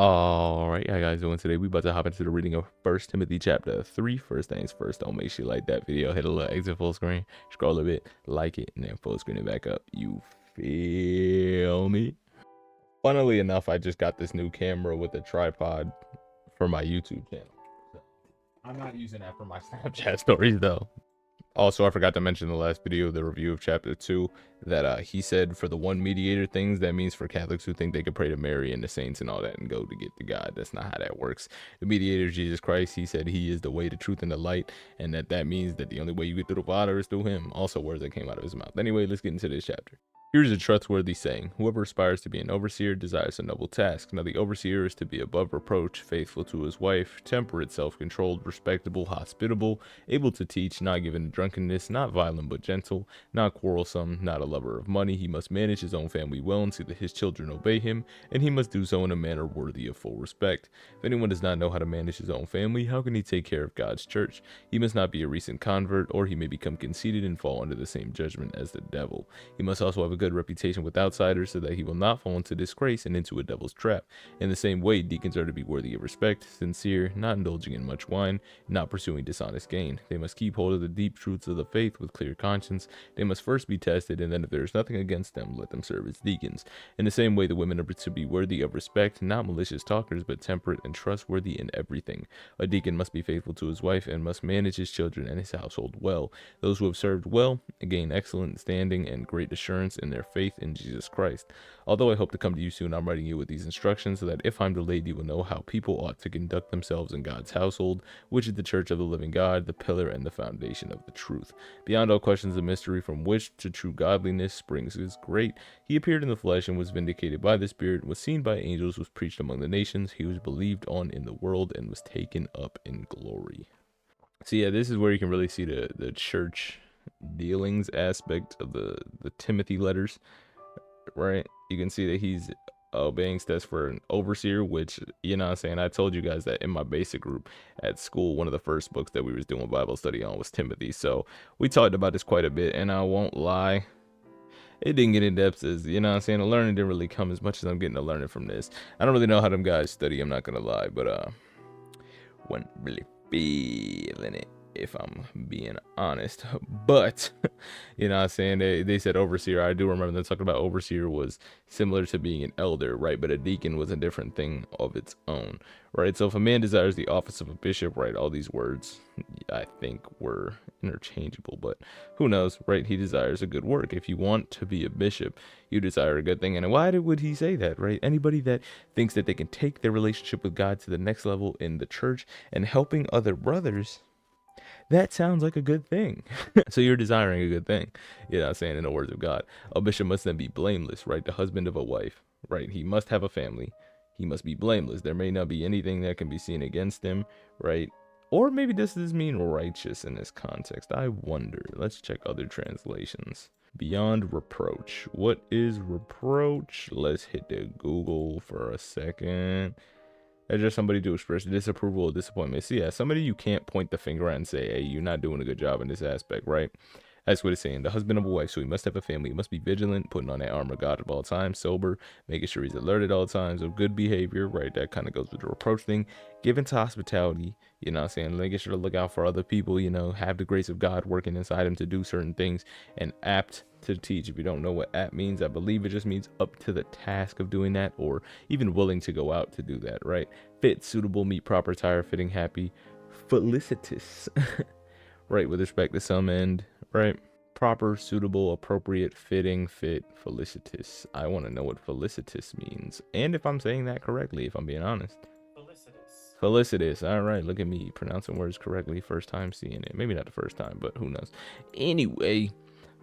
All right, how you guys doing today? We about to hop into the reading of First Timothy chapter 3. First things first, don't make sure you like that video. Hit a little exit full screen, scroll a bit, like it, and then full screen it back up. You feel me? Funnily enough, I just got this new camera with a tripod for my YouTube channel. I'm not using that for my Snapchat stories though. Also, I forgot to mention in the last video, the review of chapter 2, that he said for the one mediator things, that means for Catholics who think they could pray to Mary and the saints and all that and go to get to God. That's not how that works. The mediator is Jesus Christ. He said he is the way, the truth, and the light, and that means that the only way you get to the Father is through him. Also, words that came out of his mouth. Anyway, let's get into this chapter. Here's a trustworthy saying: whoever aspires to be an overseer desires a noble task. Now the overseer is to be above reproach, faithful to his wife, temperate, self-controlled, respectable, hospitable, able to teach, not given to drunkenness, not violent but gentle, not quarrelsome, not a lover of money. He must manage his own family well and see that his children obey him, and he must do so in a manner worthy of full respect. If anyone does not know how to manage his own family, how can he take care of God's church? He must not be a recent convert, or he may become conceited and fall under the same judgment as the devil. He must also have a good reputation with outsiders so that he will not fall into disgrace and into a devil's trap. In the same way, deacons are to be worthy of respect, sincere, not indulging in much wine, not pursuing dishonest gain. They must keep hold of the deep truths of the faith with clear conscience. They must first be tested, and then if there is nothing against them, let them serve as deacons. In the same way, the women are to be worthy of respect, not malicious talkers, but temperate and trustworthy in everything. A deacon must be faithful to his wife and must manage his children and his household well. Those who have served well gain excellent standing and great assurance in their faith in Jesus Christ. Although I hope to come to you soon, I'm writing you with these instructions so that if I'm delayed, you will know how people ought to conduct themselves in God's household, which is the church of the living God, the pillar and the foundation of the truth. Beyond all questions of mystery, from which to true godliness springs is great. He appeared in the flesh and was vindicated by the Spirit, was seen by angels, was preached among the nations. He was believed on in the world and was taken up in glory. So yeah, this is where you can really see the church dealings aspect of the Timothy letters, right? You can see that he's obeying steps for an overseer, which, you know what I'm saying, I told you guys that in my basic group at school, one of the first books that we was doing Bible study on was Timothy. So we talked about this quite a bit, and I won't lie, it didn't get in depth as, you know what I'm saying, the learning didn't really come as much as I'm getting to learning from this. I don't really know how them guys study, I'm not gonna lie, but wasn't really feeling it, if I'm being honest. But you know what I'm saying, they said overseer. I do remember them talking about overseer was similar to being an elder, right? But a deacon was a different thing of its own, right? So if a man desires the office of a bishop, right, all these words I think were interchangeable, but who knows, right? He desires a good work. If you want to be a bishop, you desire a good thing. And why would he say that, right? Anybody that thinks that they can take their relationship with God to the next level in the church and helping other brothers, that sounds like a good thing. So you're desiring a good thing, you know what I'm saying, in the words of God. A bishop must then be blameless, right? The husband of a wife, right? He must have a family. He must be blameless. There may not be anything that can be seen against him, right? Or maybe does this mean righteous in this context? I wonder. Let's check other translations. Beyond reproach. What is reproach? Let's hit the Google for a second. That's just somebody to express disapproval or disappointment. So yeah, somebody you can't point the finger at and say, hey, you're not doing a good job in this aspect, right? That's what it's saying. The husband of a wife, so he must have a family. He must be vigilant, putting on that armor of God at all times, sober, making sure he's alert at all times, of good behavior, right? That kind of goes with the reproach thing. Given to hospitality, you know what I'm saying? Making sure to look out for other people, you know, have the grace of God working inside him to do certain things, and apt to teach. If you don't know what apt means, I believe it just means up to the task of doing that, or even willing to go out to do that, right? Fit, suitable, meet proper attire, fitting, happy, felicitous, right? With respect to some end, right? Proper, suitable, appropriate, fitting, fit, felicitous. I want to know what felicitous means, and if I'm saying that correctly, if I'm being honest. Felicitous. Felicitous. All right, look at me pronouncing words correctly. First time seeing it. Maybe not the first time, but who knows. Anyway,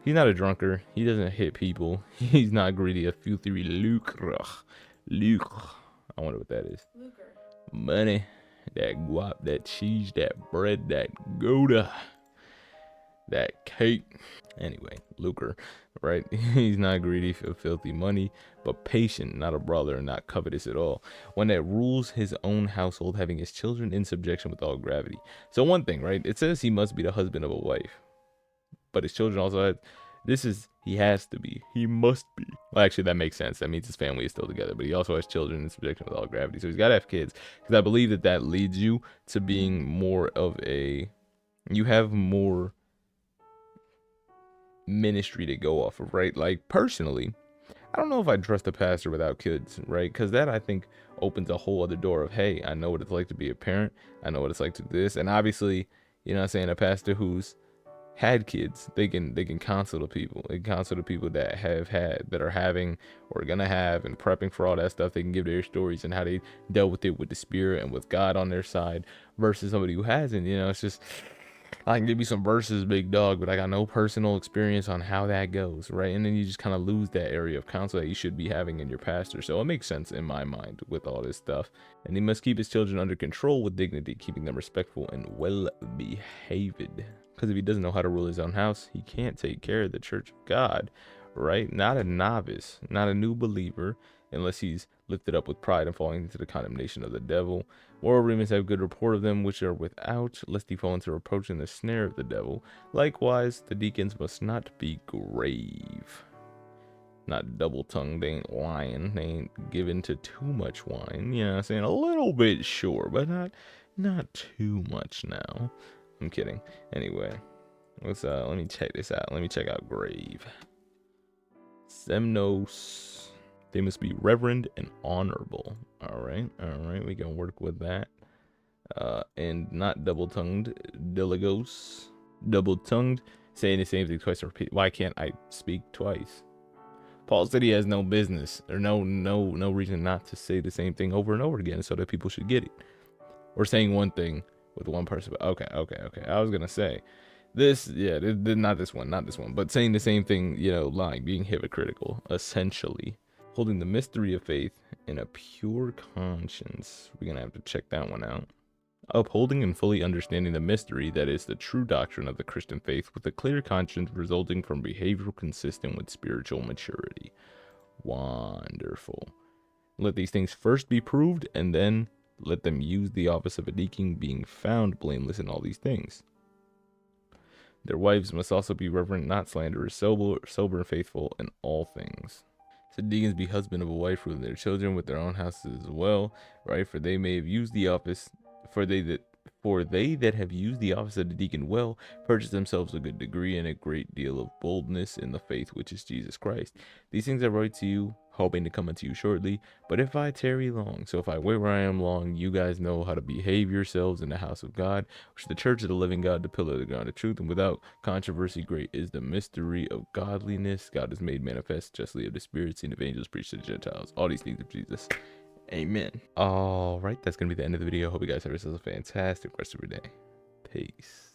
he's not a drunker. He doesn't hit people. He's not greedy. A filthy lucre. Lucre. I wonder what that is. Lucre. Money. That guap, that cheese, that bread, that Gouda, that cake. Anyway, lucre, right? He's not greedy for filthy money, but patient, not a brawler, not covetous at all. One that rules his own household, having his children in subjection with all gravity. So one thing, right? It says he must be the husband of a wife, but his children also He has to be. He must be. Well, actually, that makes sense. That means his family is still together, but he also has children in subjection with all gravity. So he's got to have kids. Because I believe that leads you to being more of a, you have more ministry to go off of, right? Like, personally, I don't know if I trust a pastor without kids, right? Because that, I think, opens a whole other door of, hey, I know what it's like to be a parent. I know what it's like to do this. And obviously, you know what I'm saying, a pastor who's had kids, they can counsel the people. They can counsel the people that have had, that are having, or gonna have, and prepping for all that stuff. They can give their stories and how they dealt with it with the spirit and with God on their side versus somebody who hasn't. You know, it's just, I can give you some verses, big dog, but I got no personal experience on how that goes, right? And then you just kind of lose that area of counsel that you should be having in your pastor. So it makes sense in my mind with all this stuff. And he must keep his children under control with dignity, keeping them respectful and well behaved. Because if he doesn't know how to rule his own house, he can't take care of the church of God, right? Not a novice, not a new believer, unless he's lifted up with pride and falling into the condemnation of the devil. Moreover, we must have good report of them which are without, lest he fall into reproach in the snare of the devil. Likewise, the deacons must not be grave, not double-tongued. They ain't lying. They ain't given to too much wine. You know what I'm saying? A little bit, sure, but not too much now. I'm kidding. Anyway, let's let me check this out. Let me check out grave. Semnos. They must be reverend and honorable. All right, we can work with that. And not double-tongued. Diligos. Double-tongued. Saying the same thing twice and repeat. Why can't I speak twice? Paul said he has no business, or no reason not to say the same thing over and over again, so that people should get it. Or saying one thing with one person. Okay. I was gonna say this, yeah, not this one, but saying the same thing, you know, lying, being hypocritical, essentially. Holding the mystery of faith in a pure conscience. We're gonna have to check that one out. Upholding and fully understanding the mystery that is the true doctrine of the Christian faith with a clear conscience resulting from behavior consistent with spiritual maturity. Wonderful. Let these things first be proved, and then let them use the office of a deacon, being found blameless in all these things. Their wives must also be reverent, not slanderers, sober and faithful in all things. So deacons be husband of a wife, ruling their children with their own houses as well, right? For they may have used the office, for they that have used the office of the deacon well, purchase themselves a good degree and a great deal of boldness in the faith which is Jesus Christ. These things I write to you, hoping to come unto you shortly. But if I tarry long, so if I wait where I am long, you guys know how to behave yourselves in the house of God, which is the church of the living God, the pillar of the ground of truth. And without controversy, great is the mystery of godliness. God is made manifest justly of the spirits and of angels preached to the Gentiles. All these things of Jesus. Amen. All right, that's gonna be the end of the video. Hope you guys have yourselves a fantastic rest of your day. Peace.